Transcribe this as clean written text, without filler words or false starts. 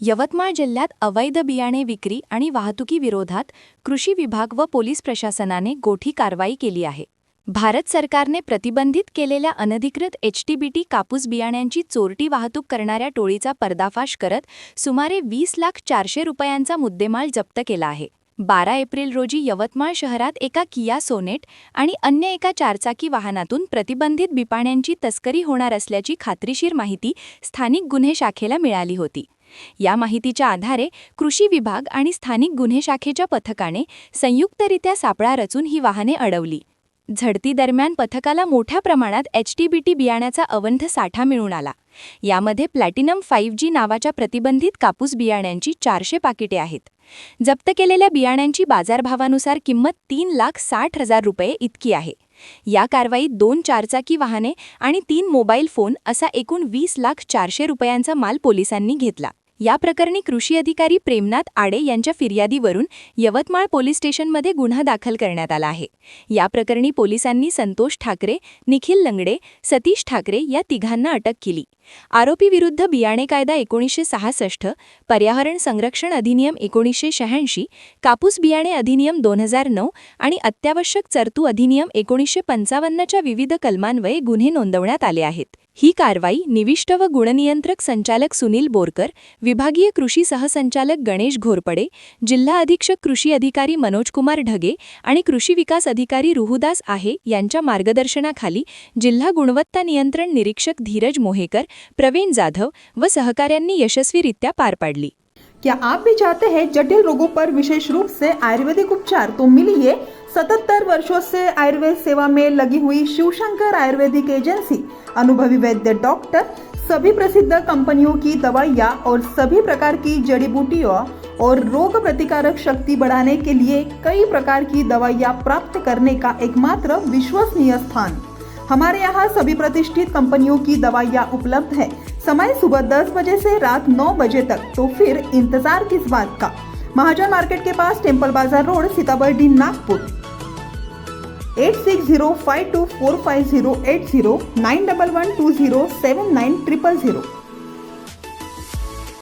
यवतमाळ जिल्ह्यात अवैध बियाणे विक्री आणि वाहतुकी विरोधात कृषी विभाग व पोलीस प्रशासनाने गोठी कारवाई केली आहे. भारत सरकारने प्रतिबंधित केलेल्या अनधिकृत एचटीबीटी कापूस बियाण्यांची चोरटी वाहतूक करणाऱ्या टोळीचा पर्दाफाश करत सुमारे 20,400,000 रुपयांचा मुद्देमाल जप्त केला आहे. 12 एप्रिल रोजी यवतमाळ शहरात एका किया सोनेट आणि अन्य एका चारचाकी वाहनातून प्रतिबंधित बियाण्यांची तस्करी होणार असल्याची खात्रीशीर माहिती स्थानिक गुन्हे शाखेला मिळाली होती. या माहितीच्या आधारे कृषी विभाग आणि स्थानिक गुन्हे शाखेच्या पथकाने संयुक्तरित्या सापळा रचून ही वाहने अडवली. झडती दरम्यान पथकाला मोठ्या प्रमाणात एचटीबीटी बियाण्याचा अवंध साठा मिळून आला. यामध्ये प्लॅटिनम 5G नावाच्या प्रतिबंधित कापूस बियाण्यांची 400 पाकिटे आहेत. जप्त केलेल्या बियाण्यांची बाजारभावानुसार किंमत 3,60,000 रुपये इतकी आहे. या कारवाईत 2 चारचाकी वाहने आणि 3 मोबाईल फोन असा एकूण 20,400,000 रुपयांचा माल पोलिसांनी घेतला. या प्रकरणी कृषी अधिकारी प्रेमनाथ आडे यांच्या फिर्यादीवरून यवतमाळ पोलीस स्टेशनमध्ये गुन्हा दाखल करण्यात आला आहे. या प्रकरणी पोलिसांनी संतोष ठाकरे, निखिल लंगडे, सतीश ठाकरे या तिघांना अटक केली. आरोपी विरुद्ध बियाणे कायदा 1966, पर्यावरण संरक्षण अधिनियम 1986, कापूस बियाणे अधिनियम 2009 आणि अत्यावश्यक तरतूद अधिनियम 1955च्या विविध कलमान्वये गुन्हे नोंदवण्यात आले आहेत. ही कारवाई निविष्ट व गुणनियंत्रक संचालक सुनील बोरकर, विभागीय कृषी सहसंचालक गणेश घोरपडे, जिल्हा अधीक्षक कृषी अधिकारी मनोजकुमार ढगे आणि कृषी विकास अधिकारी रुहुदास आहे यांच्या मार्गदर्शनाखाली जिल्हा गुणवत्ता नियंत्रण निरीक्षक धीरज मोहेकर, प्रवीण जाधव व सहकाऱ्यांनी यशस्वीरित्या पार पाडली. क्या आप भी चाहते हैं जटिल रोगों पर विशेष रूप से आयुर्वेदिक उपचार? तो मिलिए 77 वर्षों से आयुर्वेद सेवा में लगी हुई शिवशंकर आयुर्वेदिक एजेंसी, अनुभवी वैद्य डॉक्टर, सभी प्रसिद्ध कंपनियों की दवाइयाँ और सभी प्रकार की जड़ी बूटियों और रोग प्रतिकारक शक्ति बढ़ाने के लिए कई प्रकार की दवाइयाँ प्राप्त करने का एकमात्र विश्वसनीय स्थान. हमारे यहाँ सभी प्रतिष्ठित कंपनियों की दवाइयाँ उपलब्ध है. समय सुबह 10 बजे से रात 9 बजे तक. तो फिर इंतजार किस बात का? महाजन मार्केट के पास टेम्पल बाजार रोड, सीताबर्डी, नागपुर. 8605245080 9112079000.